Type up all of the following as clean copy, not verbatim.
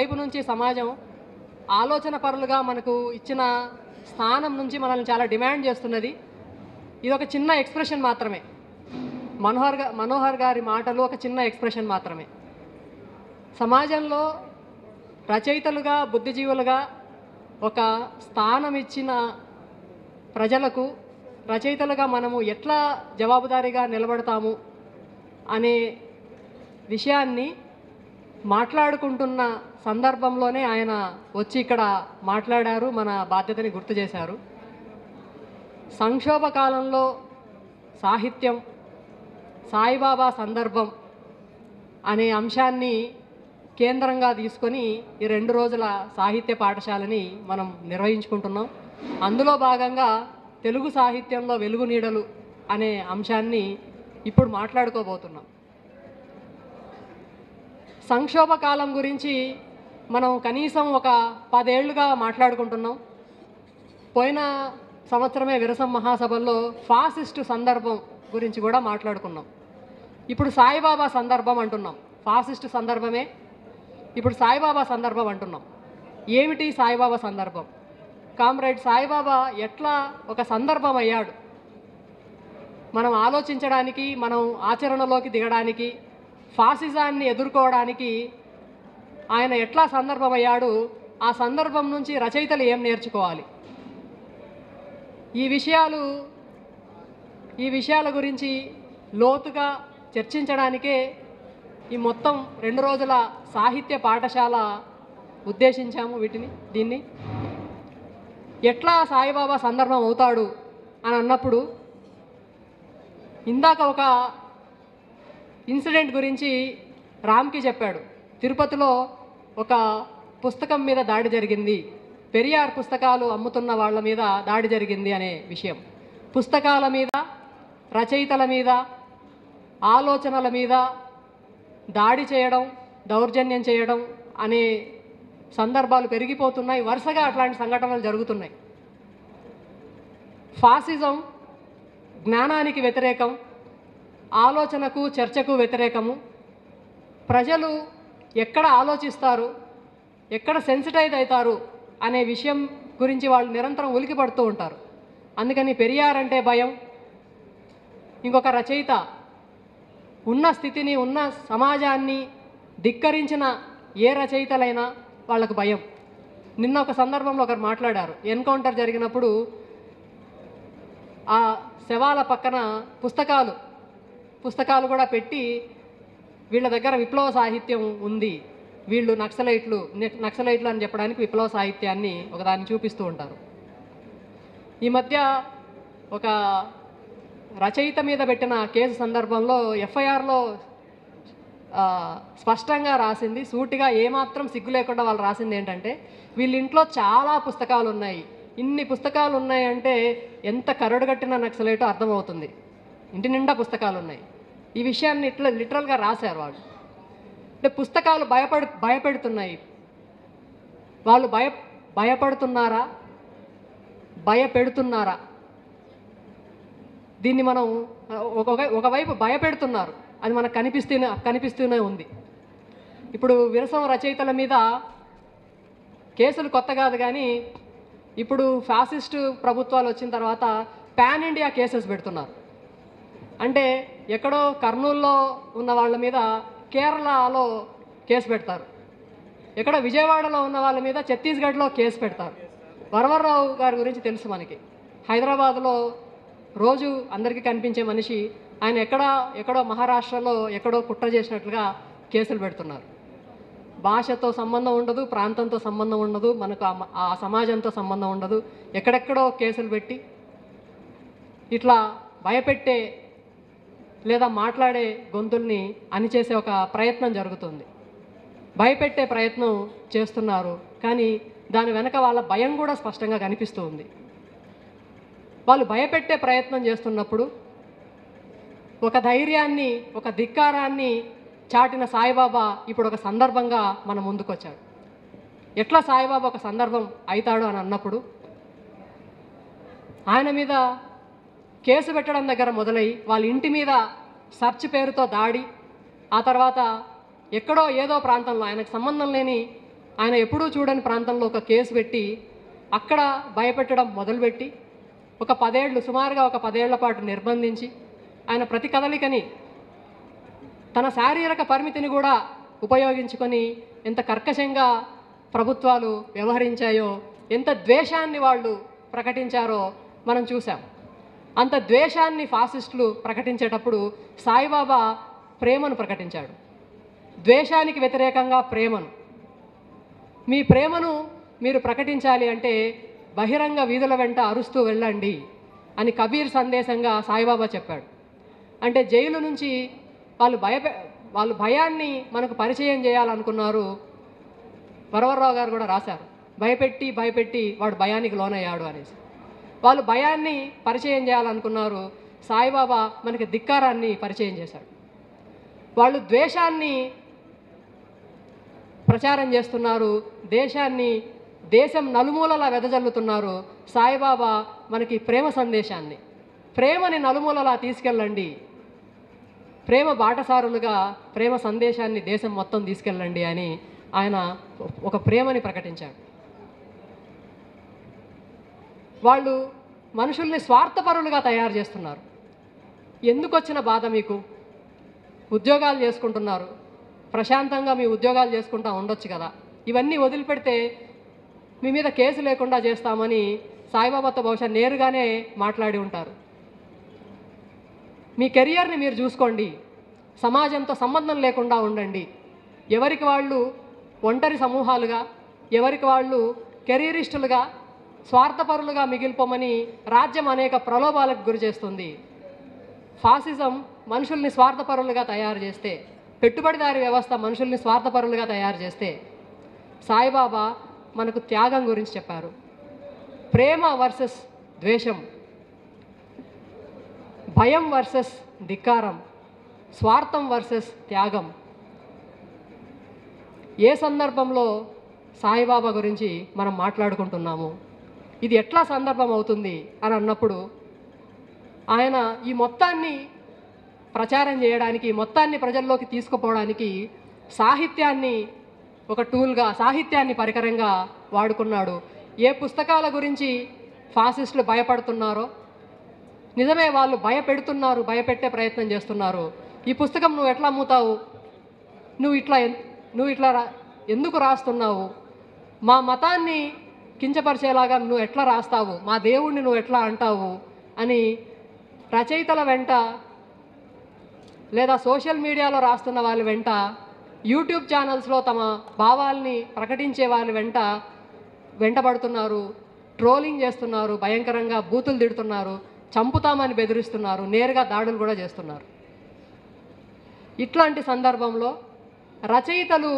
వైపు నుంచి సమాజం ఆలోచన పరులుగా మనకు ఇచ్చిన స్థానం నుంచి మనల్ని చాలా డిమాండ్ చేస్తున్నది. ఇది ఒక చిన్న ఎక్స్ప్రెషన్ మాత్రమే. మనోహర్ గారి మాటలు ఒక చిన్న ఎక్స్ప్రెషన్ మాత్రమే. సమాజంలో రచయితలుగా, బుద్ధిజీవులుగా ఒక స్థానం ఇచ్చిన ప్రజలకు రచయితలుగా మనము ఎట్లా జవాబుదారీగా నిలబడతాము అనే విషయాన్ని మాట్లాడుకుంటున్న సందర్భంలోనే ఆయన వచ్చి ఇక్కడ మాట్లాడారు, మన బాధ్యతని గుర్తు చేశారు. సంక్షోభ కాలంలో సాహిత్యం, సాయిబాబా సందర్భం అనే అంశాన్ని కేంద్రంగా తీసుకొని ఈ 2 రోజుల సాహిత్య పాఠశాలని మనం నిర్వహించుకుంటున్నాం. అందులో భాగంగా తెలుగు సాహిత్యంలో వెలుగు నీడలు అనే అంశాన్ని ఇప్పుడు మాట్లాడుకోబోతున్నాం. సంక్షోభ కాలం గురించి మనం కనీసం ఒక 10 ఏళ్లుగా మాట్లాడుకుంటున్నాం. పోయిన సంవత్సరమే విరసం మహాసభల్లో ఫాసిస్టు సందర్భం గురించి కూడా మాట్లాడుకున్నాం. ఇప్పుడు సాయిబాబా సందర్భం అంటున్నాం. ఫాసిస్టు సందర్భమే ఇప్పుడు సాయిబాబా సందర్భం అంటున్నాం. ఏమిటి సాయిబాబా సందర్భం? కామ్రేడ్ సాయిబాబా ఎట్లా ఒక సందర్భం అయ్యాడు? మనం ఆలోచించడానికి, మనం ఆచరణలోకి దిగడానికి, ఫాసిజాన్ని ఎదుర్కోవడానికి ఆయన ఎట్లా సందర్భం అయ్యాడు? ఆ సందర్భం నుంచి రచయితలు ఏం నేర్చుకోవాలి? ఈ విషయాల గురించి లోతుగా చర్చించడానికే ఈ మొత్తం 2 రోజుల సాహిత్య పాఠశాల ఉద్దేశించాము. దీన్ని ఎట్లా సాయిబాబా సందర్భం అవుతాడు అని అన్నప్పుడు, ఇందాక ఒక ఇన్సిడెంట్ గురించి రామ్కి చెప్పాడు. తిరుపతిలో ఒక పుస్తకం మీద దాడి జరిగింది, పెరియార్ పుస్తకాలు అమ్ముతున్న వాళ్ళ మీద దాడి జరిగింది అనే విషయం. పుస్తకాల మీద, రచయితల మీద, ఆలోచనల మీద దాడి చేయడం, దౌర్జన్యం చేయడం అనే సందర్భాలు పెరిగిపోతున్నాయి. వరుసగా అట్లాంటి సంఘటనలు జరుగుతున్నాయి. ఫాసిజం జ్ఞానానికి వ్యతిరేకం, ఆలోచనకు, చర్చకు వ్యతిరేకము. ప్రజలు ఎక్కడ ఆలోచిస్తారు, ఎక్కడ సెన్సిటైజ్ అవుతారు అనే విషయం గురించి వాళ్ళు నిరంతరం ఉలికి పడుతూ ఉంటారు. అందుకని పెరియార్ అంటే భయం. ఇంకొక రచయిత ఉన్న స్థితిని, ఉన్న సమాజాన్ని ధిక్కరించిన ఏ రచయితలైనా వాళ్ళకు భయం. నిన్న ఒక సందర్భంలో ఒకరు మాట్లాడారు. ఎన్కౌంటర్ జరిగినప్పుడు ఆ శవాల పక్కన పుస్తకాలు కూడా పెట్టి వీళ్ళ దగ్గర విప్లవ సాహిత్యం ఉంది, వీళ్ళు నక్సలైట్లు అని చెప్పడానికి విప్లవ సాహిత్యాన్ని ఒకదాన్ని చూపిస్తూ ఉంటారు. ఈ మధ్య ఒక రచయిత మీద పెట్టిన కేసు సందర్భంలో ఎఫ్ఐఆర్లో స్పష్టంగా రాసింది, సూటిగా ఏమాత్రం సిగ్గు లేకుండా వాళ్ళు రాసింది ఏంటంటే, వీళ్ళ ఇంట్లో చాలా పుస్తకాలు ఉన్నాయి. ఇన్ని పుస్తకాలు ఉన్నాయంటే ఎంత కరడుగట్టిన నక్సలైటో అర్థమవుతుంది. ఇంటి నిండా పుస్తకాలు ఉన్నాయి. ఈ విషయాన్ని ఇట్లా లిటరల్గా రాశారు వాళ్ళు. అంటే పుస్తకాలు భయపెడుతున్నాయి. వాళ్ళు భయపడుతున్నారా, భయపెడుతున్నారా? దీన్ని మనం ఒకవైపు భయపెడుతున్నారు, అది మనకు కనిపిస్తూనే ఉంది. ఇప్పుడు విరసం రచయితల మీద కేసులు కొత్త కాదు, కానీ ఇప్పుడు ఫ్యాసిస్టు ప్రభుత్వాలు వచ్చిన తర్వాత పాన్ ఇండియా కేసెస్ పెడుతున్నారు. అంటే ఎక్కడో కర్నూలులో ఉన్న వాళ్ళ మీద కేరళలో కేసు పెడతారు, ఎక్కడో విజయవాడలో ఉన్న వాళ్ళ మీద ఛత్తీస్గఢ్లో కేసు పెడతారు. వరవర్రావు గారి గురించి తెలుసు మనకి. హైదరాబాద్లో రోజు అందరికీ కనిపించే మనిషి. ఆయన ఎక్కడో మహారాష్ట్రలో ఎక్కడో కుట్ర చేసినట్లుగా కేసులు పెడుతున్నారు. భాషతో సంబంధం ఉండదు, ప్రాంతంతో సంబంధం ఉండదు, మనకు ఆ సమాజంతో సంబంధం ఉండదు. ఎక్కడెక్కడో కేసులు పెట్టి ఇట్లా భయపెట్టే లేదా మాట్లాడే గొంతుల్ని అణిచేసే ఒక ప్రయత్నం జరుగుతుంది. భయపెట్టే ప్రయత్నం చేస్తున్నారు, కానీ దాని వెనక వాళ్ళ భయం కూడా స్పష్టంగా కనిపిస్తూ ఉంది. వాళ్ళు భయపెట్టే ప్రయత్నం చేస్తున్నప్పుడు ఒక ధైర్యాన్ని, ఒక ధిక్కారాన్ని చాటిన సాయిబాబా ఇప్పుడు ఒక సందర్భంగా మన ముందుకొచ్చాడు. ఎట్లా సాయిబాబా ఒక సందర్భం అవుతాడు అని అన్నప్పుడు, ఆయన మీద కేసు పెట్టడం దగ్గర మొదలై వాళ్ళ ఇంటి మీద సర్చ్ పేరుతో దాడి, ఆ తర్వాత ఎక్కడో ఏదో ప్రాంతంలో ఆయనకు సంబంధం లేని ఆయన ఎప్పుడూ చూడని ప్రాంతంలో ఒక కేసు పెట్టి అక్కడ భయపెట్టడం మొదలుపెట్టి ఒక 10 ఏళ్ళు, సుమారుగా ఒక 10 ఏళ్ల పాటు నిర్బంధించి ఆయన ప్రతి కదలికని తన శారీరక పరిమితిని కూడా ఉపయోగించుకొని ఎంత కర్కశంగా ప్రభుత్వాలు వ్యవహరించాయో, ఎంత ద్వేషాన్ని వాళ్ళు ప్రకటించారో మనం చూసాం. అంత ద్వేషాన్ని ఫాసిస్టులు ప్రకటించేటప్పుడు సాయిబాబా ప్రేమను ప్రకటించాడు. ద్వేషానికి వ్యతిరేకంగా ప్రేమను. మీ ప్రేమను మీరు ప్రకటించాలి అంటే బహిరంగ వీధుల వెంట అరుస్తూ వెళ్ళండి అని కబీర్ సందేశంగా సాయిబాబా చెప్పాడు. అంటే జైలు నుంచి వాళ్ళు భయాన్ని మనకు పరిచయం చేయాలనుకున్నారు. వరవర్రావు గారు కూడా రాశారు, భయపెట్టి వాడు భయానికి లోనయ్యాడు అనేసి. వాళ్ళు భయాన్ని పరిచయం చేయాలనుకున్నారు. సాయిబాబా మనకి ధిక్కారాన్ని పరిచయం చేశాడు. వాళ్ళు ద్వేషాన్ని ప్రచారం చేస్తున్నారు, దేశం నలుమూలలా వెదజల్లుతున్నారు. సాయిబాబా మనకి ప్రేమ సందేశాన్ని, ప్రేమని నలుమూలలా తీసుకెళ్ళండి, ప్రేమ బాటసారులుగా ప్రేమ సందేశాన్ని దేశం మొత్తం తీసుకెళ్ళండి అని ఆయన ఒక ప్రేమని ప్రకటించాడు. వాళ్ళు మనుషుల్ని స్వార్థపరులుగా తయారు చేస్తున్నారు. ఎందుకు వచ్చిన బాధ మీకు? ఉద్యోగాలు చేసుకుంటున్నారు, ప్రశాంతంగా మీ ఉద్యోగాలు చేసుకుంటూ ఉండొచ్చు కదా. ఇవన్నీ వదిలిపెడితే మీ మీద కేసు లేకుండా చేస్తామని సాయిబాబాతో బహుశా నేరుగానే మాట్లాడి ఉంటారు. మీ కెరియర్ని మీరు చూసుకోండి, సమాజంతో సంబంధం లేకుండా ఉండండి. ఎవరికి వాళ్ళు ఒంటరి సమూహాలుగా, ఎవరికి వాళ్ళు కెరీరిస్టులుగా, స్వార్థపరులుగా మిగిలిపోమని రాజ్యం అనేక ప్రలోభాలకు గురి చేస్తుంది. ఫాసిజం మనుషుల్ని స్వార్థపరులుగా తయారు చేస్తే, పెట్టుబడిదారి వ్యవస్థ మనుషుల్ని స్వార్థపరులుగా తయారు చేస్తే, సాయిబాబా మనకు త్యాగం గురించి చెప్పారు. ప్రేమ వర్సెస్ ద్వేషం, భయం వర్సెస్ ధిక్కారం, స్వార్థం వర్సెస్ త్యాగం. ఏ సందర్భంలో సాయిబాబా గురించి మనం మాట్లాడుకుంటున్నాము? ఇది ఎట్లా సందర్భం అవుతుంది అని అన్నప్పుడు ఆయన ఈ మొత్తాన్ని ప్రచారం చేయడానికి, మొత్తాన్ని ప్రజల్లోకి తీసుకుపోవడానికి సాహిత్యాన్ని ఒక టూల్గా, సాహిత్యాన్ని పరికరంగా వాడుకున్నాడు. ఏ పుస్తకాల గురించి ఫాసిస్టులు భయపడుతున్నారో, నిజమే వాళ్ళు భయపెడుతున్నారు, భయపెట్టే ప్రయత్నం చేస్తున్నారు. ఈ పుస్తకం నువ్వు ఎట్లా అమ్ముతావు, నువ్వు ఇట్లా ఎందుకు రాస్తున్నావు, మా మతాన్ని కించపరిచేలాగా నువ్వు ఎట్లా రాస్తావు, మా దేవుణ్ణి నువ్వు ఎట్లా అంటావు అని రచయితల వెంట, లేదా సోషల్ మీడియాలో రాస్తున్న వాళ్ళ వెంట, యూట్యూబ్ ఛానల్స్లో తమ భావాల్ని ప్రకటించే వాళ్ళ వెంటబడుతున్నారు, ట్రోలింగ్ చేస్తున్నారు, భయంకరంగా బూతులు తిడుతున్నారు, చంపుతామని బెదిరిస్తున్నారు, నేరుగా దాడులు కూడా చేస్తున్నారు. ఇట్లాంటి సందర్భంలో రచయితలు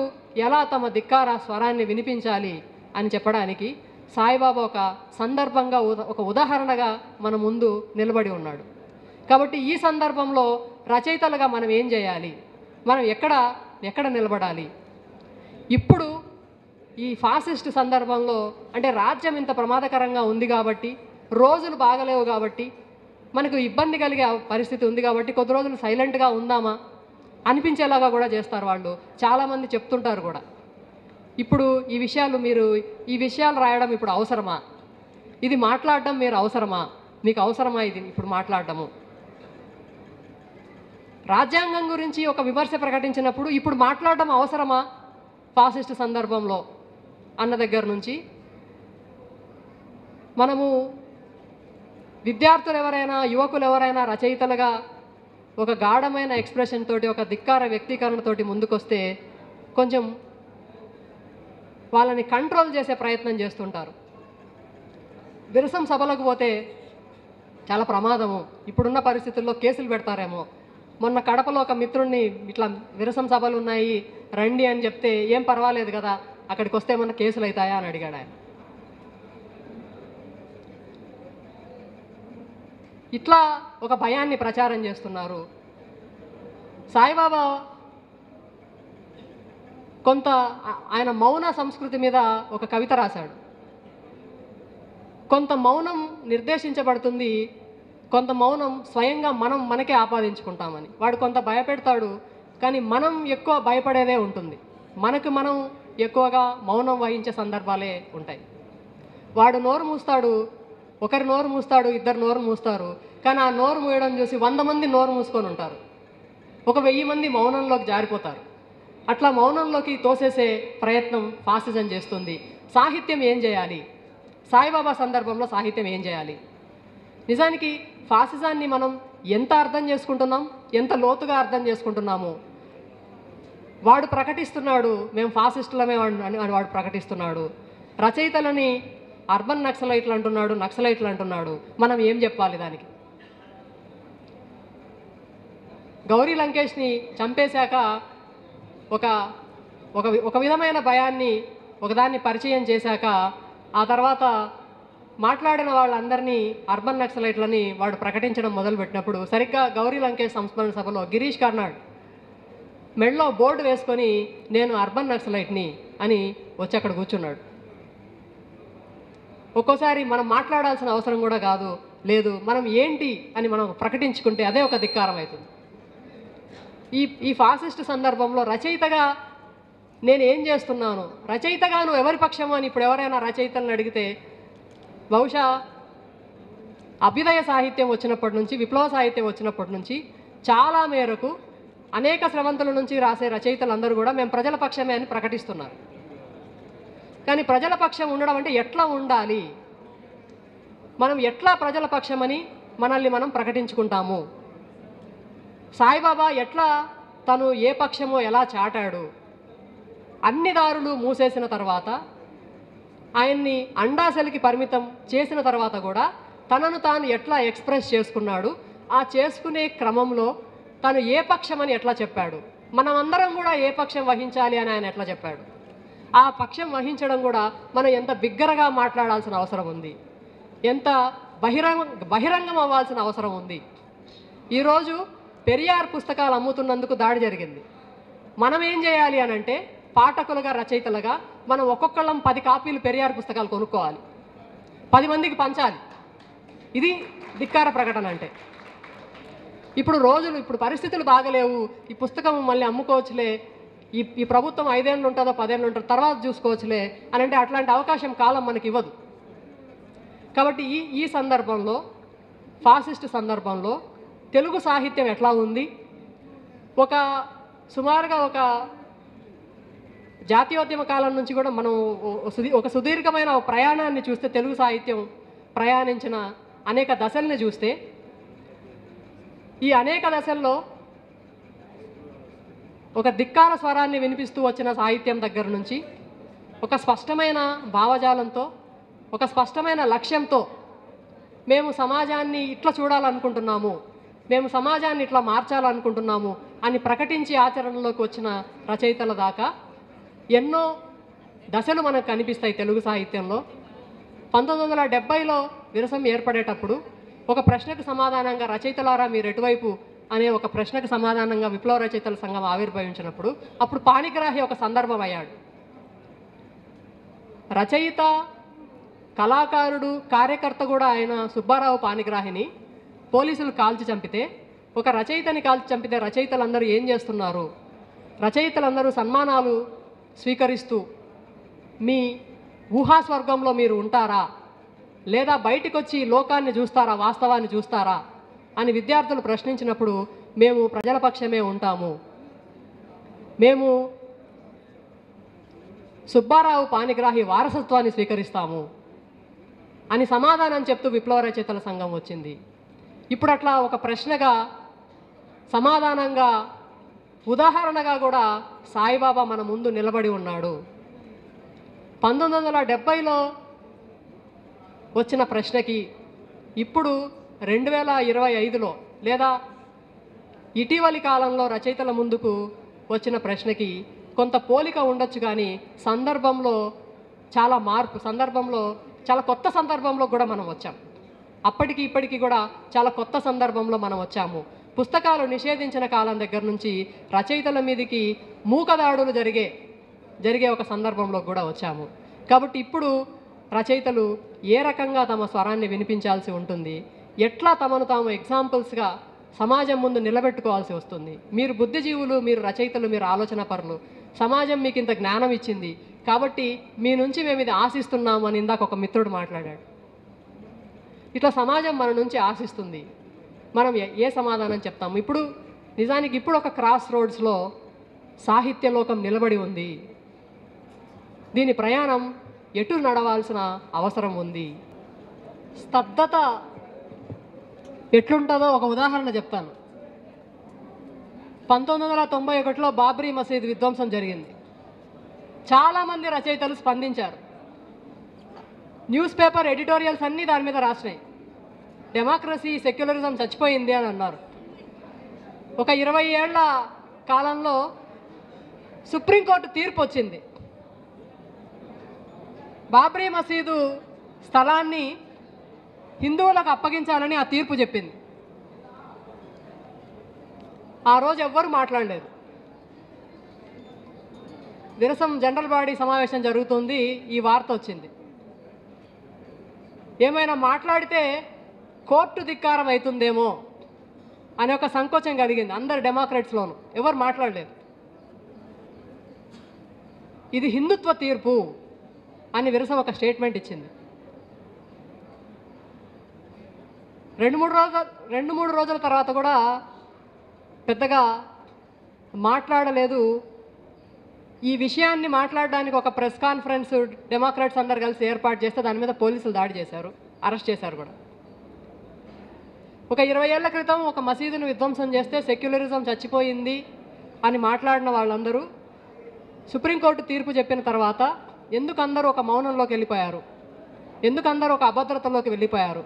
ఎలా తమ ధిక్కార స్వరాన్ని వినిపించాలి అని చెప్పడానికి సాయిబాబా ఒక సందర్భంగా, ఒక ఉదాహరణగా మన ముందు నిలబడి ఉన్నాడు. కాబట్టి ఈ సందర్భంలో రచయితలుగా మనం ఏం చేయాలి, మనం ఎక్కడ నిలబడాలి? ఇప్పుడు ఈ ఫాసిస్ట్ సందర్భంలో, అంటే రాజ్యం ఇంత ప్రమాదకరంగా ఉంది కాబట్టి, రోజులు బాగలేవు కాబట్టి, మనకు ఇబ్బంది కలిగే పరిస్థితి ఉంది కాబట్టి కొద్ది రోజులు సైలెంట్గా ఉందామా అనిపించేలాగా కూడా చేస్తారు వాళ్ళు. చాలామంది చెప్తుంటారు కూడా, ఇప్పుడు ఈ విషయాలు రాయడం ఇప్పుడు అవసరమా, ఇది మాట్లాడడం మీరు అవసరమా, మీకు అవసరమా ఇది ఇప్పుడు మాట్లాడటము? రాజ్యాంగం గురించి ఒక విమర్శ ప్రకటించినప్పుడు ఇప్పుడు మాట్లాడడం అవసరమా ఫాసిస్ట్ సందర్భంలో అన్న దగ్గర నుంచి, మనము విద్యార్థులు ఎవరైనా, యువకులు ఎవరైనా రచయితలుగా ఒక గాఢమైన ఎక్స్ప్రెషన్ తోటి, ఒక ధిక్కార వ్యక్తీకరణతోటి ముందుకొస్తే కొంచెం వాళ్ళని కంట్రోల్ చేసే ప్రయత్నం చేస్తుంటారు. విరసం సభలకు పోతే చాలా ప్రమాదము, ఇప్పుడున్న పరిస్థితుల్లో కేసులు పెడతారేమో. మొన్న కడపలో ఒక మిత్రుడిని ఇట్లా విరసం సభలు ఉన్నాయి రండి అని చెప్తే, ఏం పర్వాలేదు కదా, అక్కడికి వస్తే ఏమన్నా కేసులు అవుతాయా అని అడిగాడు ఆయన. ఇట్లా ఒక భయాన్ని ప్రచారం చేస్తున్నారు. సాయిబాబా కొంత ఆయన మౌన సంస్కృతి మీద ఒక కవిత రాశాడు. కొంత మౌనం నిర్దేశించబడుతుంది, కొంత మౌనం స్వయంగా మనకే ఆపాదించుకుంటామని. వాడు కొంత భయపెడతాడు, కానీ మనం ఎక్కువ భయపడేదే ఉంటుంది. మనకు మనం ఎక్కువగా మౌనం వహించే సందర్భాలే ఉంటాయి. వాడు నోరు మూస్తాడు, ఒకరి నోరు మూస్తాడు, ఇద్దరు నోరు మూస్తారు. కానీ ఆ నోరు మూయడం చూసి 100 మంది నోరు మూసుకొని ఉంటారు. ఒక 1000 మంది మౌనంలోకి జారిపోతారు. అట్లా మౌనంలోకి తోసేసే ప్రయత్నం ఫాసిజం చేస్తుంది. సాహిత్యం ఏం చేయాలి? సాయిబాబా సందర్భంలో సాహిత్యం ఏం చేయాలి? నిజానికి ఫాసిజాన్ని మనం ఎంత అర్థం చేసుకుంటున్నాం, ఎంత లోతుగా అర్థం చేసుకుంటున్నాము. వాడు ప్రకటిస్తున్నాడు మేము ఫాసిస్టులమే అని వాడు ప్రకటిస్తున్నాడు. రచయితలని అర్బన్ నక్సలైట్లు అంటున్నాడు, నక్సలైట్లు అంటున్నాడు. మనం ఏం చెప్పాలి దానికి? గౌరీ లంకేష్ని చంపేశాక ఒక విధమైన భయాన్ని ఒకదాన్ని పరిచయం చేశాక ఆ తర్వాత మాట్లాడిన వాళ్ళందరినీ అర్బన్ నక్సలైట్లని వాడు ప్రకటించడం మొదలుపెట్టినప్పుడు సరిగ్గా గౌరీ లంకేష్ సంస్మరణ సభలో గిరీష్ కర్నాడ్ మెడలో బోర్డు వేసుకొని నేను అర్బన్ నక్సలైట్ని అని వచ్చి అక్కడ కూర్చున్నాడు. ఒక్కోసారి మనం మాట్లాడాల్సిన అవసరం కూడా కాదు, లేదు మనం ఏంటి అని మనం ప్రకటించుకుంటే అదే ఒక ధిక్కారం అవుతుంది. ఈ ఫాసిస్ట్ సందర్భంలో రచయితగా నేను ఏం చేస్తున్నాను, రచయితగా నువ్వు ఎవరి పక్షమో అని ఇప్పుడు ఎవరైనా రచయితలను అడిగితే బహుశా అభ్యుదయ సాహిత్యం వచ్చినప్పటి నుంచి, విప్లవ సాహిత్యం వచ్చినప్పటి నుంచి చాలా మేరకు అనేక స్రవంతుల నుంచి రాసే రచయితలందరూ కూడా మేము ప్రజల పక్షమే అని ప్రకటిస్తున్నారు. కానీ ప్రజల పక్షం ఉండడం అంటే ఎట్లా ఉండాలి? మనం ఎట్లా ప్రజల పక్షమని మనల్ని మనం ప్రకటించుకుంటాము? సాయిబాబా ఎట్లా తను ఏ పక్షమో ఎలా చాటాడు? అన్ని దారులు మూసేసిన తర్వాత, ఆయన్ని అండాసెలకి పరిమితం చేసిన తర్వాత కూడా తనను తాను ఎట్లా ఎక్స్ప్రెస్ చేసుకున్నాడు? ఆ చేసుకునే క్రమంలో తను ఏ పక్షమని ఎట్లా చెప్పాడు? మనమందరం కూడా ఏ పక్షం వహించాలి అని ఆయన ఎట్లా చెప్పాడు? ఆ పక్షం వహించడం కూడా మనం ఎంత బిగ్గరగా మాట్లాడాల్సిన అవసరం ఉంది, ఎంత బహిరంగం అవ్వాల్సిన అవసరం ఉంది. ఈరోజు పెరియార్ పుస్తకాలు అమ్ముతున్నందుకు దాడి జరిగింది. మనం ఏం చేయాలి అని అంటే పాఠకులుగా, రచయితలుగా మనం ఒక్కొక్కళ్ళం 10 కాపీలు పెరియార్ పుస్తకాలు కొనుక్కోవాలి, 10 మందికి పంచాలి. ఇది ధిక్కార ప్రకటన అంటే. ఇప్పుడు పరిస్థితులు బాగలేవు, ఈ పుస్తకం మళ్ళీ అమ్ముకోవచ్చులే, ఈ ప్రభుత్వం 5 ఏళ్ళు ఉంటుందో 10 ఏళ్ళు ఉంటుందో తర్వాత చూసుకోవచ్చులే అని అంటే అట్లాంటి అవకాశం కాలం మనకి ఇవ్వదు. కాబట్టి ఈ సందర్భంలో, ఫాసిస్ట్ సందర్భంలో తెలుగు సాహిత్యం ఎట్లా ఉంది? సుమారుగా ఒక జాతీయోద్యమ కాలం నుంచి కూడా మనం ఒక సుదీర్ఘమైన ప్రయాణాన్ని చూస్తే, తెలుగు సాహిత్యం ప్రయాణించిన అనేక దశల్ని చూస్తే, ఈ అనేక దశల్లో ఒక ధిక్కార స్వరాన్ని వినిపిస్తూ వచ్చిన సాహిత్యం దగ్గర నుంచి ఒక స్పష్టమైన భావజాలంతో, ఒక స్పష్టమైన లక్ష్యంతో మేము సమాజాన్ని ఇట్లా చూడాలనుకుంటున్నాము, మేము సమాజాన్ని ఇట్లా మార్చాలనుకుంటున్నాము అని ప్రకటించి ఆచరణలోకి వచ్చిన రచయితల దాకా ఎన్నో దశలు మనకు కనిపిస్తాయి తెలుగు సాహిత్యంలో. 1970లో విరసం ఏర్పడేటప్పుడు ఒక ప్రశ్నకు సమాధానంగా రచయితలారా మీరు ఎటువైపు అనే ఒక ప్రశ్నకు సమాధానంగా విప్లవ రచయితల సంఘం ఆవిర్భవించినప్పుడు అప్పుడు పాణిగ్రాహి ఒక సందర్భం అయ్యాడు. రచయిత, కళాకారుడు, కార్యకర్త కూడా ఆయన సుబ్బారావు పాణిగ్రాహిని పోలీసులు కాల్చి చంపితే, ఒక రచయితని కాల్చి చంపితే రచయితలందరూ ఏం చేస్తున్నారు? రచయితలందరూ సన్మానాలు స్వీకరిస్తూ మీ ఊహాస్వర్గంలో మీరు ఉంటారా, లేదా బయటికి వచ్చి లోకాన్ని చూస్తారా, వాస్తవాన్ని చూస్తారా అని విద్యార్థులు ప్రశ్నించినప్పుడు మేము ప్రజల పక్షమే ఉంటాము, మేము సుబ్బారావు పాణిగ్రాహి వారసత్వాన్ని స్వీకరిస్తాము అని సమాధానం చెప్తూ విప్లవ రచయితల సంఘం వచ్చింది. ఇప్పుడు అట్లా ఒక ప్రశ్నగా, సమాధానంగా, ఉదాహరణగా కూడా సాయిబాబా మన ముందు నిలబడి ఉన్నాడు. 1970లో వచ్చిన ప్రశ్నకి ఇప్పుడు 2025లో లేదా ఇటీవలి కాలంలో రచయితల ముందుకు వచ్చిన ప్రశ్నకి కొంత పోలిక ఉండొచ్చు, కానీ సందర్భంలో చాలా మార్పు, చాలా కొత్త సందర్భంలో కూడా మనం వచ్చాం. అప్పటికి ఇప్పటికీ కూడా చాలా కొత్త సందర్భంలో మనం వచ్చాము. పుస్తకాలు నిషేధించిన కాలం దగ్గర నుంచి రచయితల మీదకి మూకదాడులు జరిగే ఒక సందర్భంలో కూడా వచ్చాము. కాబట్టి ఇప్పుడు రచయితలు ఏ రకంగా తమ స్వరాన్ని వినిపించాల్సి ఉంటుంది, ఎట్లా తమను తాము ఎగ్జాంపుల్స్గా సమాజం ముందు నిలబెట్టుకోవాల్సి వస్తుంది. మీరు బుద్ధిజీవులు, మీరు రచయితలు, మీరు ఆలోచన పరులు, సమాజం మీకు ఇంత జ్ఞానం ఇచ్చింది కాబట్టి మీ నుంచి మేము ఇది ఆశిస్తున్నాము అని ఇందాక ఒక మిత్రుడు మాట్లాడాడు. ఇట్లా సమాజం మన నుంచి ఆశిస్తుంది, మనం ఏ సమాధానం చెప్తాము? ఇప్పుడు నిజానికి ఇప్పుడు ఒక క్రాస్ రోడ్స్లో సాహిత్య లోకం నిలబడి ఉంది. దీని ప్రయాణం ఎటు నడవాల్సిన అవసరం ఉంది. స్తబ్దత ఎట్లుంటుందో ఒక ఉదాహరణ చెప్తాను. 1991లో బాబ్రీ మసీద్ విధ్వంసం జరిగింది. చాలామంది రచయితలు స్పందించారు. న్యూస్ పేపర్ ఎడిటోరియల్స్ అన్నీ దాని మీద రాసినాయి. డెమోక్రసీ, సెక్యులరిజం చచ్చిపోయింది అని అన్నారు. ఒక 20 ఏళ్ల కాలంలో సుప్రీంకోర్టు తీర్పు వచ్చింది. బాబ్రీ మసీదు స్థలాన్ని హిందువులకు అప్పగించాలని ఆ తీర్పు చెప్పింది. ఆ రోజు ఎవ్వరూ మాట్లాడలేదు. విరసం జనరల్ బాడీ సమావేశం జరుగుతుంది, ఈ వార్త వచ్చింది. ఏమైనా మాట్లాడితే కోర్టు ధిక్కారం అవుతుందేమో అనే ఒక సంకోచం కలిగింది అందరు డెమోక్రాట్స్లోనూ. ఎవరు మాట్లాడలేదు. ఇది హిందుత్వ తీర్పు అని విరసం ఒక స్టేట్మెంట్ ఇచ్చింది. 2-3 రోజుల తర్వాత కూడా పెద్దగా మాట్లాడలేదు. ఈ విషయాన్ని మాట్లాడడానికి ఒక ప్రెస్ కాన్ఫరెన్స్ డెమోక్రాట్స్ అందరు కలిసి ఏర్పాటు చేస్తే దాని మీద పోలీసులు దాడి చేశారు, అరెస్ట్ చేశారు కూడా. ఒక 20 ఏళ్ల క్రితం ఒక మసీదును విధ్వంసం చేస్తే సెక్యులరిజం చచ్చిపోయింది అని మాట్లాడిన వాళ్ళందరూ సుప్రీంకోర్టు తీర్పు చెప్పిన తర్వాత ఎందుకు అందరూ ఒక మౌనంలోకి వెళ్ళిపోయారు? ఎందుకు అందరూ ఒక అభద్రతలోకి వెళ్ళిపోయారు?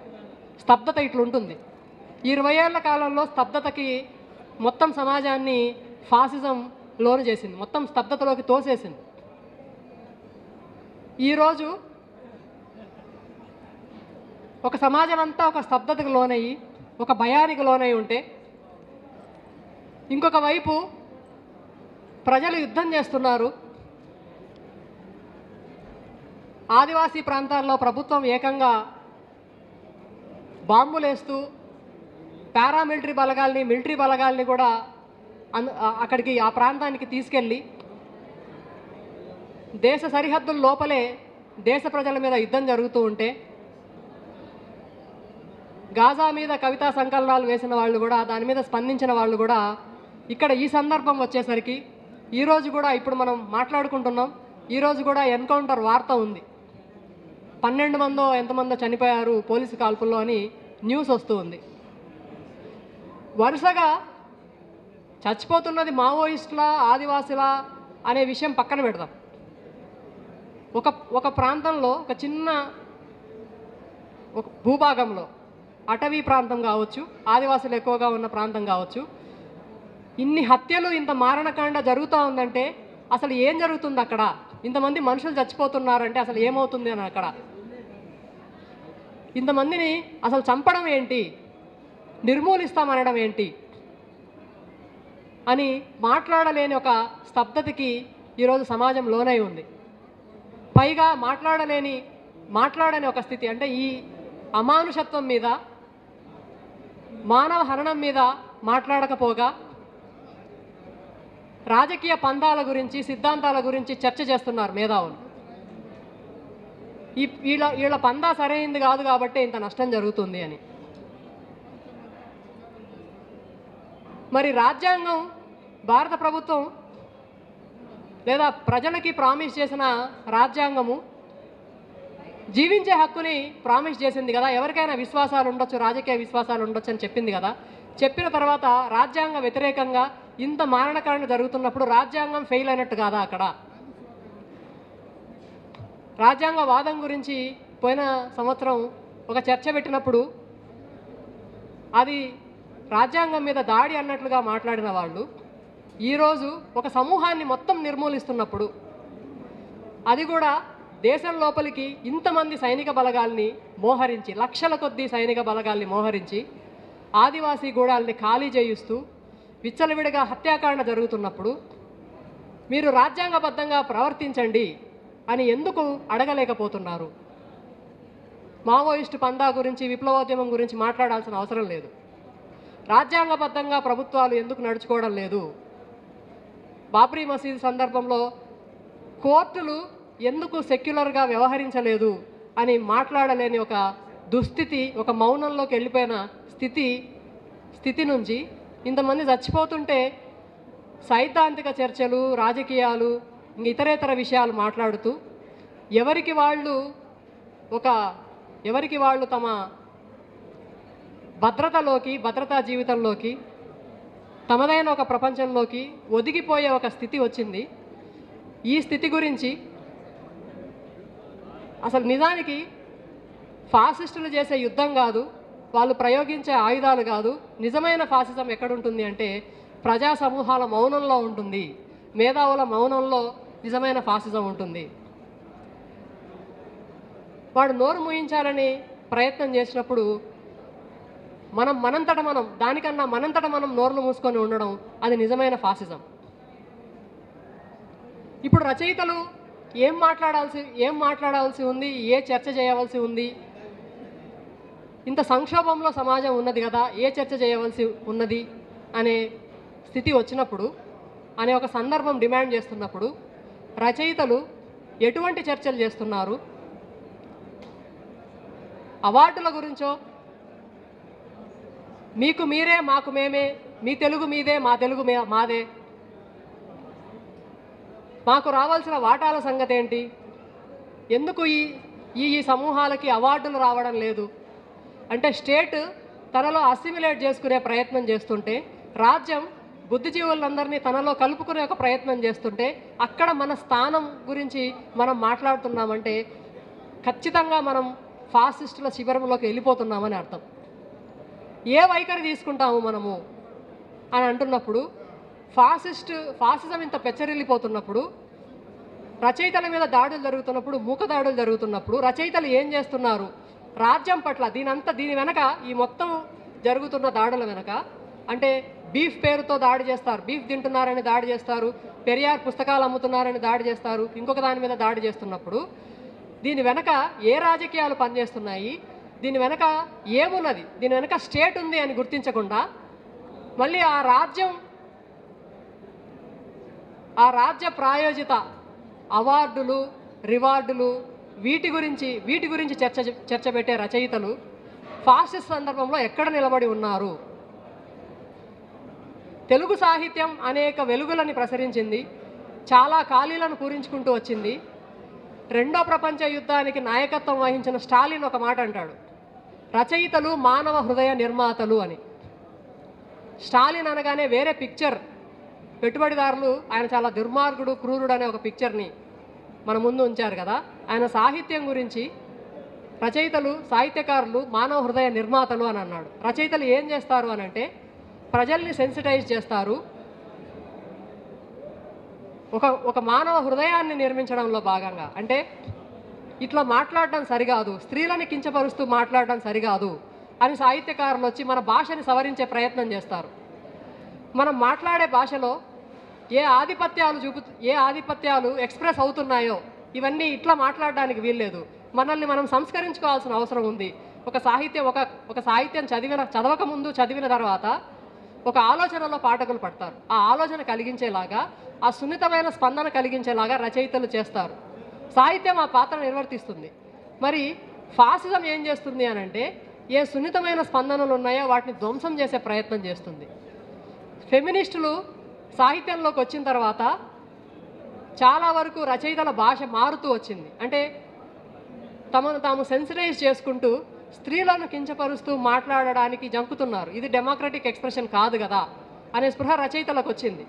స్తబ్దత ఇట్లుంటుంది. ఈ 20 ఏళ్ల కాలంలో స్తబ్దతకి మొత్తం సమాజాన్ని ఫాసిజం లోను చేసింది, మొత్తం స్తబ్దతలోకి తోసేసింది. ఈరోజు ఒక సమాజం అంతా ఒక స్తబ్దతకు లోనయ్యి, ఒక భయానికి లోనై ఉంటే, ఇంకొక వైపు ప్రజలు యుద్ధం చేస్తున్నారు. ఆదివాసీ ప్రాంతాల్లో ప్రభుత్వం ఏకంగా బాంబులేస్తూ పారామిలిటరీ బలగాల్ని, మిలిటరీ బలగాల్ని కూడా అక్కడికి ఆ ప్రాంతానికి తీసుకెళ్ళి దేశ సరిహద్దుల లోపలే దేశ ప్రజల మీద యుద్ధం జరుగుతూ ఉంటే, గాజా మీద కవితా సంకలనాలు వేసిన వాళ్ళు కూడా, దాని మీద స్పందించిన వాళ్ళు కూడా ఇక్కడ ఈ సందర్భం వచ్చేసరికి ఈరోజు కూడా ఇప్పుడు మనం మాట్లాడుకుంటున్నాం. ఈరోజు కూడా ఎన్కౌంటర్ వార్త ఉంది. 12 మందో ఎంతమందో చనిపోయారు పోలీసు కాల్పుల్లో అని న్యూస్ వస్తూ ఉంది. వరుసగా చచ్చిపోతున్నది మావోయిస్టులా, ఆదివాసులా అనే విషయం పక్కన పెడదాం. ఒక ప్రాంతంలో, ఒక చిన్న ఒక భూభాగంలో, అటవీ ప్రాంతం కావచ్చు, ఆదివాసులు ఎక్కువగా ఉన్న ప్రాంతం కావచ్చు, ఇన్ని హత్యలు, ఇంత మారణకాండ జరుగుతూ ఉందంటే అసలు ఏం జరుగుతుంది అక్కడ? ఇంతమంది మనుషులు చచ్చిపోతున్నారంటే అసలు ఏమవుతుంది అని అక్కడ? ఇంతమందిని అసలు చంపడం ఏంటి, నిర్మూలిస్తామనడం ఏంటి అని మాట్లాడలేని ఒక స్తబ్దతకి ఈరోజు సమాజం లోనై ఉంది. పైగా మాట్లాడని ఒక స్థితి. అంటే ఈ అమానుషత్వం మీద, మానవ హననం మీద మాట్లాడకపోగా రాజకీయ పంథాల గురించి, సిద్ధాంతాల గురించి చర్చ చేస్తున్నారు మేధావులు. వీళ్ళ పందా సరైంది కాదు కాబట్టి ఇంత నష్టం జరుగుతుంది అని. మరి రాజ్యాంగం, భారత ప్రభుత్వం లేదా ప్రజలకి ప్రామిస్ చేసిన రాజ్యాంగము జీవించే హక్కుని ప్రామిస్ చేసింది కదా. ఎవరికైనా విశ్వాసాలు ఉండొచ్చు, రాజకీయ విశ్వాసాలు ఉండొచ్చు అని చెప్పింది కదా. చెప్పిన తర్వాత రాజ్యాంగ వ్యతిరేకంగా ఇంత మారణకాండ జరుగుతున్నప్పుడు రాజ్యాంగం ఫెయిల్ అయినట్టు కాదా అక్కడ? రాజ్యాంగ వాదం గురించి పోయిన సంవత్సరం ఒక చర్చ పెట్టినప్పుడు అది రాజ్యాంగం మీద దాడి అన్నట్లుగా మాట్లాడిన వాళ్ళు ఈరోజు ఒక సమూహాన్ని మొత్తం నిర్మూలిస్తున్నప్పుడు, అది కూడా దేశం లోపలికి ఇంతమంది సైనిక బలగాల్ని మోహరించి, లక్షల కొద్దీ సైనిక బలగాల్ని మోహరించి ఆదివాసీ గూడాల్ని ఖాళీ చేయిస్తూ విచ్చలవిడిగా హత్యాకాండ జరుగుతున్నప్పుడు మీరు రాజ్యాంగబద్ధంగా ప్రవర్తించండి అని ఎందుకు అడగలేకపోతున్నారు? మావోయిస్టు పందా గురించి, విప్లవోద్యమం గురించి మాట్లాడాల్సిన అవసరం లేదు. రాజ్యాంగబద్ధంగా ప్రభుత్వాలు ఎందుకు నడుచుకోవడం లేదు? బాబ్రీ మసీదు సందర్భంలో కోర్టులు ఎందుకు సెక్యులర్గా వ్యవహరించలేదు అని మాట్లాడలేని ఒక దుస్థితి, ఒక మౌనంలోకి వెళ్ళిపోయిన స్థితి నుంచి ఇంతమంది చచ్చిపోతుంటే సైద్ధాంతిక చర్చలు, రాజకీయాలు, ఇంక ఇతరేతర విషయాలు మాట్లాడుతూ ఎవరికి వాళ్ళు తమ భద్రతా జీవితంలోకి, తమదైన ఒక ప్రపంచంలోకి ఒదిగిపోయే ఒక స్థితి వచ్చింది. ఈ స్థితి గురించి అసలు నిజానికి ఫాసిస్టులు చేసే యుద్ధం కాదు, వాళ్ళు ప్రయోగించే ఆయుధాలు కాదు. నిజమైన ఫాసిజం ఎక్కడుంటుంది అంటే ప్రజా సమూహాల మౌనంలో ఉంటుంది, మేధావుల మౌనంలో నిజమైన ఫాసిజం ఉంటుంది. వాడు నోరు మూయించాలని ప్రయత్నం చేసినప్పుడు మనంతట మనం నోరులు మూసుకొని ఉండడం అది నిజమైన ఫాసిజం. ఇప్పుడు రచయితలు ఏం మాట్లాడాల్సి ఉంది, ఏ చర్చ చేయవలసి ఉంది, ఇంత సంక్షోభంలో సమాజం ఉన్నది కదా, ఏ చర్చ చేయవలసి ఉన్నది అనే స్థితి వచ్చినప్పుడు, అనే ఒక సందర్భం డిమాండ్ చేస్తున్నప్పుడు రచయితలు ఎటువంటి చర్చలు చేస్తున్నారు? అవార్డుల గురించో, మీకు మీరే మాకు మేమే, మీ తెలుగు మీదే మా తెలుగు మాదే, మాకు రావాల్సిన వాటాల సంగతి ఏంటి, ఎందుకు ఈ సమూహాలకి అవార్డులు రావడం లేదు అంటే స్టేట్ తనలో అసిమిలేట్ చేసుకునే ప్రయత్నం చేస్తుంటే, రాజ్యం బుద్ధిజీవులందరినీ తనలో కలుపుకునే ఒక ప్రయత్నం చేస్తుంటే అక్కడ మన స్థానం గురించి మనం మాట్లాడుతున్నామంటే ఖచ్చితంగా మనం ఫాసిస్టుల శిబిరంలోకి వెళ్ళిపోతున్నామని అర్థం. ఏ వైఖరి తీసుకుంటాము మనము అని అంటున్నప్పుడు, ఫాసిజం ఇంత పెచ్చరిల్లిపోతున్నప్పుడు, రచయితల మీద దాడులు జరుగుతున్నప్పుడు, మూకదాడులు జరుగుతున్నప్పుడు రచయితలు ఏం చేస్తున్నారు రాజ్యం పట్ల? దీని వెనక, ఈ మొత్తం జరుగుతున్న దాడుల వెనక అంటే బీఫ్ పేరుతో దాడి చేస్తారు, బీఫ్ తింటున్నారని దాడి చేస్తారు, పెరియార్ పుస్తకాలు అమ్ముతున్నారని దాడి చేస్తారు, ఇంకొక దాని మీద దాడి చేస్తున్నప్పుడు దీని వెనక ఏ రాజకీయాలు పనిచేస్తున్నాయి, దీని వెనక ఏమున్నది, దీని వెనక స్టేట్ ఉంది అని గుర్తించకుండా మళ్ళీ ఆ రాజ్య ప్రాయోజిత అవార్డులు, రివార్డులు, వీటి గురించి చర్చ పెట్టే రచయితలు ఫాసిస్ట్ సందర్భంలో ఎక్కడ నిలబడి ఉన్నారు? తెలుగు సాహిత్యం అనేక వెలుగులని ప్రసరించింది, చాలా ఖాళీలను పూరించుకుంటూ వచ్చింది. రెండో ప్రపంచ యుద్ధానికి నాయకత్వం వహించిన స్టాలిన్ ఒక మాట అంటాడు, రచయితలు మానవ హృదయ నిర్మాతలు అని. స్టాలిన్ అనగానే వేరే పిక్చర్ పెట్టుబడిదారులు ఆయన చాలా దుర్మార్గుడు, క్రూరుడు అనే ఒక పిక్చర్ని మన ముందు ఉంచారు కదా. ఆయన సాహిత్యం గురించి రచయితలు, సాహిత్యకారులు మానవ హృదయ నిర్మాతలు అని అన్నాడు. రచయితలు ఏం చేస్తారు అని అంటే ప్రజల్ని సెన్సిటైజ్ చేస్తారు, ఒక మానవ హృదయాన్ని నిర్మించడంలో భాగంగా. అంటే ఇట్లా మాట్లాడడం సరికాదు, స్త్రీలని కించపరుస్తూ మాట్లాడడం సరికాదు అని సాహిత్యకారులు వచ్చి మన భాషని సవరించే ప్రయత్నం చేస్తారు. మనం మాట్లాడే భాషలో ఏ ఆధిపత్యాలు ఎక్స్ప్రెస్ అవుతున్నాయో ఇవన్నీ ఇట్లా మాట్లాడడానికి వీల్లేదు. మనల్ని మనం సంస్కరించుకోవాల్సిన అవసరం ఉంది. ఒక సాహిత్యం చదవక ముందు చదివిన తర్వాత ఒక ఆలోచనలో పాఠకులు పడతారు. ఆ ఆలోచన కలిగించేలాగా, ఆ సున్నితమైన స్పందన కలిగించేలాగా రచయితలు చేస్తారు. సాహిత్యం ఆ పాత్ర నిర్వర్తిస్తుంది. మరి ఫాసిజం ఏం చేస్తుంది అని అంటే ఏ సున్నితమైన స్పందనలు ఉన్నాయో వాటిని ధ్వంసం చేసే ప్రయత్నం చేస్తుంది. ఫెమినిస్టులు సాహిత్యంలోకి వచ్చిన తర్వాత చాలా వరకు రచయితల భాష మారుతూ వచ్చింది. అంటే తమను తాము సెన్సిటైజ్ చేసుకుంటూ స్త్రీలను కించపరుస్తూ మాట్లాడడానికి జంకుతున్నారు. ఇది డెమోక్రటిక్ ఎక్స్ప్రెషన్ కాదు కదా అనే స్పృహ రచయితలకు వచ్చింది.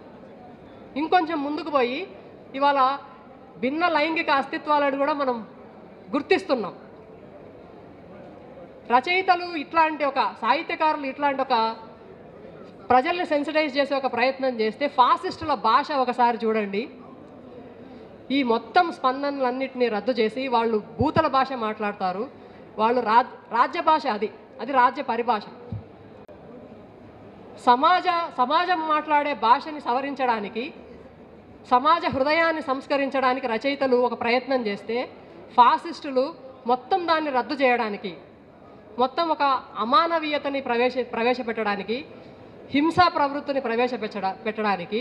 ఇంకొంచెం ముందుకు పోయి ఇవాళ భిన్న లైంగిక అస్తిత్వాలను కూడా మనం గుర్తిస్తున్నాం. రచయితలు సాహిత్యకారులు ఇట్లాంటి ఒక ప్రజల్ని సెన్సిటైజ్ చేసే ఒక ప్రయత్నం చేస్తే ఫాసిస్టుల భాష ఒకసారి చూడండి. ఈ మొత్తం స్పందనలన్నింటినీ రద్దు చేసి వాళ్ళు భూతల భాష మాట్లాడతారు. వాళ్ళు రాజ్య భాష, అది రాజ్య పరిభాష. సమాజం మాట్లాడే భాషని సవరించడానికి, సమాజ హృదయాన్ని సంస్కరించడానికి రచయితలు ఒక ప్రయత్నం చేస్తే ఫాసిస్టులు మొత్తం దాన్ని రద్దు చేయడానికి, మొత్తం ఒక అమానవీయతని ప్రవేశపెట్టడానికి, హింసా ప్రవృత్తిని ప్రవేశపెట్టడానికి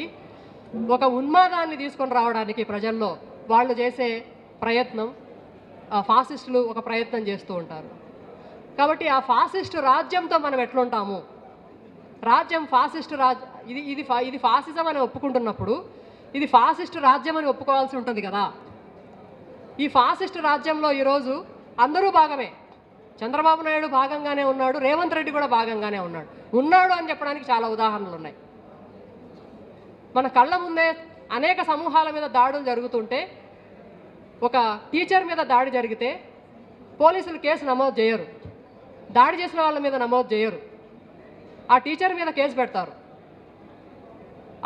ఒక ఉన్మాదాన్ని తీసుకొని రావడానికి ప్రజల్లో వాళ్ళు చేసే ప్రయత్నం, ఫాసిస్టులు ఒక ప్రయత్నం చేస్తూ ఉంటారు. కాబట్టి ఆ ఫాసిస్టు రాజ్యంతో మనం ఎట్లుంటాము? రాజ్యం ఫాసిస్టు ఇది ఫాసిజం అని ఒప్పుకుంటున్నప్పుడు ఇది ఫాసిస్టు రాజ్యం అని ఒప్పుకోవాల్సి ఉంటుంది కదా. ఈ ఫాసిస్టు రాజ్యంలో ఈరోజు అందరూ భాగమే. చంద్రబాబు నాయుడు భాగంగానే ఉన్నాడు, రేవంత్ రెడ్డి కూడా భాగంగానే ఉన్నాడు అని చెప్పడానికి చాలా ఉదాహరణలు ఉన్నాయి. మన కళ్ళ ముందే అనేక సమూహాల మీద దాడులు జరుగుతుంటే, ఒక టీచర్ మీద దాడి జరిగితే పోలీసులు కేసు నమోదు చేయరు, దాడి చేసిన వాళ్ళ మీద నమోదు చేయరు, ఆ టీచర్ మీద కేసు పెడతారు.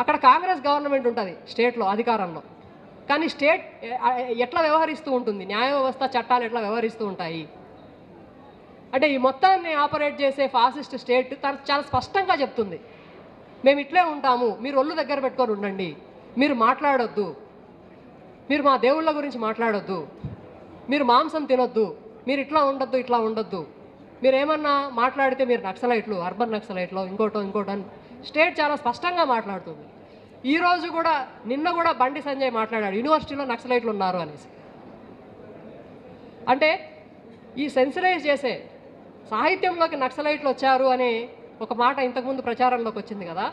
అక్కడ కాంగ్రెస్ గవర్నమెంట్ ఉంటుంది స్టేట్లో అధికారంలో, కానీ స్టేట్ ఎట్లా వ్యవహరిస్తూ ఉంటుంది, న్యాయ వ్యవస్థ చట్టాలు ఎట్లా వ్యవహరిస్తూ ఉంటాయి అంటే ఈ మొత్తాన్ని ఆపరేట్ చేసే ఫాసిస్ట్ స్టేట్ చాలా స్పష్టంగా చెప్తుంది, మేము ఇట్లే ఉంటాము, మీరు ఒళ్ళు దగ్గర పెట్టుకొని ఉండండి, మీరు మాట్లాడొద్దు, మీరు మా దేవుళ్ళ గురించి మాట్లాడొద్దు, మీరు మాంసం తినొద్దు, మీరు ఇట్లా ఉండొద్దు, మీరు ఏమన్నా మాట్లాడితే మీరు నక్సలైట్లు, అర్బన్ నక్సలైట్లో ఇంకోటో అని స్టేట్ చాలా స్పష్టంగా మాట్లాడుతుంది. ఈరోజు కూడా నిన్న కూడా బండి సంజయ్ మాట్లాడాడు యూనివర్సిటీలో నక్సలైట్లు ఉన్నారు అనేసి. అంటే ఈ సెన్సిటైజ్ చేసే సాహిత్యంలోకి నక్సలైట్లు వచ్చారు అనే ఒక మాట ఇంతకుముందు ప్రచారంలోకి వచ్చింది కదా.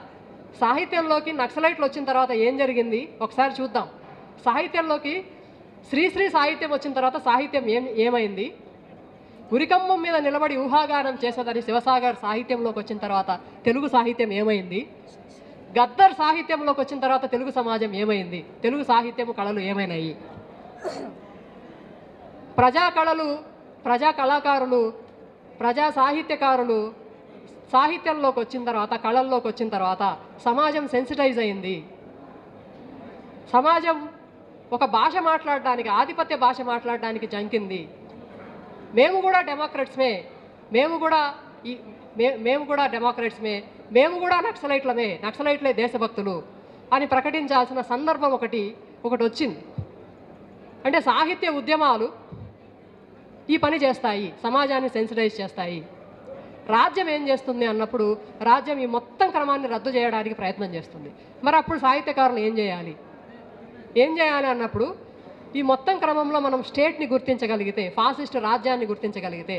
సాహిత్యంలోకి నక్సలైట్లు వచ్చిన తర్వాత ఏం జరిగింది ఒకసారి చూద్దాం. సాహిత్యంలోకి శ్రీశ్రీ సాహిత్యం వచ్చిన తర్వాత సాహిత్యం ఏమైంది? ఉరికమ్మం మీద నిలబడి ఊహాగానం చేసేదని శివసాగర్ సాహిత్యంలోకి వచ్చిన తర్వాత తెలుగు సాహిత్యం ఏమైంది? గద్దర్ సాహిత్యంలోకి వచ్చిన తర్వాత తెలుగు సమాజం ఏమైంది? తెలుగు సాహిత్యము కళలు ఏమైనాయి? ప్రజా కళలు, ప్రజా కళాకారులు, ప్రజా సాహిత్యకారులు సాహిత్యంలోకి వచ్చిన తర్వాత, కళల్లోకి వచ్చిన తర్వాత సమాజం సెన్సిటైజ్ అయింది. సమాజం ఒక భాష మాట్లాడడానికి, ఆధిపత్య భాష మాట్లాడడానికి జంకింది. మేము కూడా డెమోక్రట్స్మే, మేము కూడా డెమోక్రట్స్మే, మేము కూడా నక్సలైట్లే దేశభక్తులు అని ప్రకటించాల్సిన సందర్భం ఒకటి వచ్చింది. అంటే సాహిత్య ఉద్యమాలు ఈ పని చేస్తాయి, సమాజాన్ని సెన్సిటైజ్ చేస్తాయి. రాజ్యం ఏం చేస్తుంది అన్నప్పుడు రాజ్యం ఈ మొత్తం క్రమాన్ని రద్దు చేయడానికి ప్రయత్నం చేస్తుంది. మరి అప్పుడు సాహిత్యకారులు ఏం చేయాలి అన్నప్పుడు ఈ మొత్తం క్రమంలో మనం స్టేట్ని గుర్తించగలిగితే, ఫాసిస్ట్ రాజ్యాన్ని గుర్తించగలిగితే,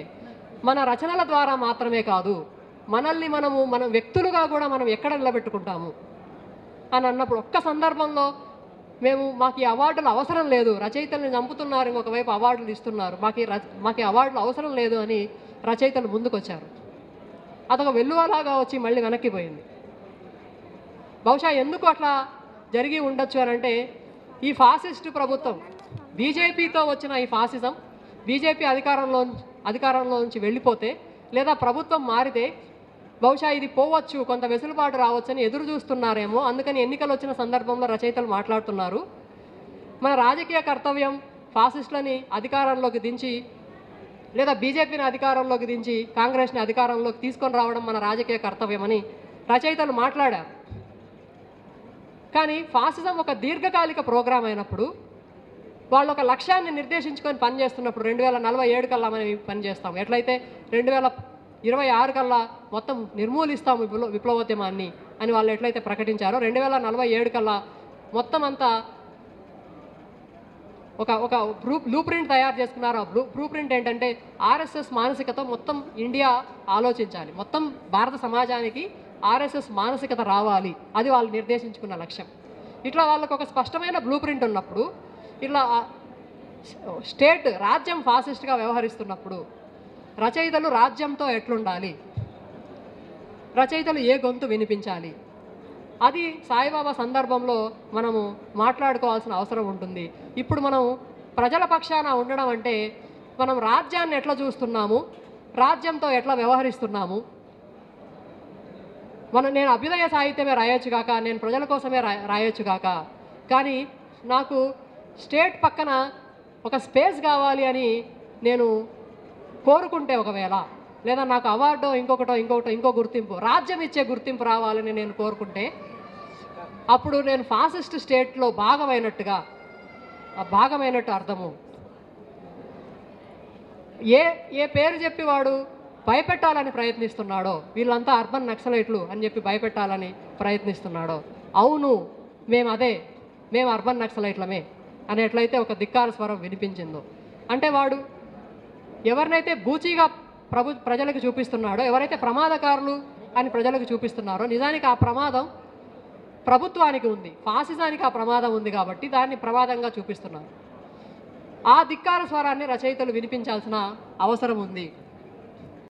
మన రచనల ద్వారా మాత్రమే కాదు, మనం వ్యక్తులుగా కూడా మనం ఎక్కడ నిలబెట్టుకుంటాము అని అన్నప్పుడు ఒక్క సందర్భంలో మాకు ఈ అవార్డులు అవసరం లేదు, రచయితల్ని చంపుతున్నారు, ఇంకొకవైపు అవార్డులు ఇస్తున్నారు, మాకు ఈ అవార్డులు అవసరం లేదు అని రచయితలు ముందుకొచ్చారు. అదొక వెల్లువలాగా వచ్చి మళ్ళీ వెనక్కిపోయింది. బహుశా ఎందుకు అట్లా జరిగి ఉండొచ్చు అని అంటే, ఈ ఫాసిస్టు ప్రభుత్వం, బీజేపీతో వచ్చిన ఈ ఫాసిజం, బీజేపీ అధికారంలో నుంచి వెళ్ళిపోతే లేదా ప్రభుత్వం మారితే బహుశా ఇది పోవచ్చు, కొంత వెసులుబాటు రావచ్చని ఎదురు చూస్తున్నారేమో. అందుకని ఎన్నికలు వచ్చిన సందర్భంలో రచయితలు మాట్లాడుతున్నారు, మన రాజకీయ కర్తవ్యం ఫాసిస్టులని అధికారంలోకి దించి లేదా బీజేపీని అధికారంలోకి దించి కాంగ్రెస్ని అధికారంలోకి తీసుకొని రావడం మన రాజకీయ కర్తవ్యం అని రచయితలు మాట్లాడారు. కానీ ఫాసిజం ఒక దీర్ఘకాలిక ప్రోగ్రాం అయినప్పుడు, వాళ్ళు ఒక లక్ష్యాన్ని నిర్దేశించుకొని పనిచేస్తున్నప్పుడు 2047 కల్లా మనం పనిచేస్తాం, ఎట్లయితే 2026 కల్లా మొత్తం నిర్మూలిస్తాము విప్లవోద్యమాన్ని అని వాళ్ళు ఎట్లయితే ప్రకటించారో, 2047 కల్లా మొత్తం అంతా ఒక బ్లూ ప్రింట్ తయారు చేసుకున్నారు. ఆ బ్లూ ప్రింట్ ఏంటంటే ఆర్ఎస్ఎస్ మానసికత మొత్తం ఇండియా ఆలోచించాలి, మొత్తం భారత సమాజానికి ఆర్ఎస్ఎస్ మానసికత రావాలి, అది వాళ్ళు నిర్దేశించుకున్న లక్ష్యం. ఇట్లా వాళ్ళకు ఒక స్పష్టమైన బ్లూ ప్రింట్ ఉన్నప్పుడు, ఇట్లా స్టేట్ రాజ్యం ఫాసిస్ట్గా వ్యవహరిస్తున్నప్పుడు రచయితలు రాజ్యంతో ఎట్లుండాలి, రచయితలు ఏ గొంతు వినిపించాలి, అది సాయిబాబా సందర్భంలో మనము మాట్లాడుకోవాల్సిన అవసరం ఉంటుంది. ఇప్పుడు మనం ప్రజల పక్షాన ఉండడం అంటే మనం రాజ్యాన్ని ఎట్లా చూస్తున్నాము, రాజ్యంతో ఎట్లా వ్యవహరిస్తున్నాము. నేను అభ్యుదయ సాహిత్యమే రాయొచ్చు కాక, నేను ప్రజల కోసమే రాయొచ్చు కాక, కానీ నాకు స్టేట్ పక్కన ఒక స్పేస్ కావాలి అని నేను కోరుకుంటే ఒకవేళ, లేదా నాకు అవార్డో ఇంకో గుర్తింపు, రాజ్యం ఇచ్చే గుర్తింపు రావాలని నేను కోరుకుంటే, అప్పుడు నేను ఫాసిస్ట్ స్టేట్లో భాగమైనట్టు అర్థము. ఏ పేరు చెప్పి వాడు భయపెట్టాలని ప్రయత్నిస్తున్నాడో, వీళ్ళంతా అర్బన్ నక్సలైట్లు అని చెప్పి భయపెట్టాలని ప్రయత్నిస్తున్నాడో, అవును మేము అర్బన్ నక్సలైట్లమే అనేట్లయితే ఒక ధిక్కార స్వరం వినిపించిందో, అంటే వాడు ఎవరినైతే బూచీగా ప్రజలకు చూపిస్తున్నాడో, ఎవరైతే ప్రమాదకారులు అని ప్రజలకు చూపిస్తున్నారో, నిజానికి ఆ ప్రమాదం ప్రభుత్వానికి ఉంది, ఫాసిజానికి ఆ ప్రమాదం ఉంది కాబట్టి దాన్ని ప్రమాదంగా చూపిస్తున్నారు. ఆ ధిక్కార స్వరాన్ని రచయితలు వినిపించాల్సిన అవసరం ఉంది.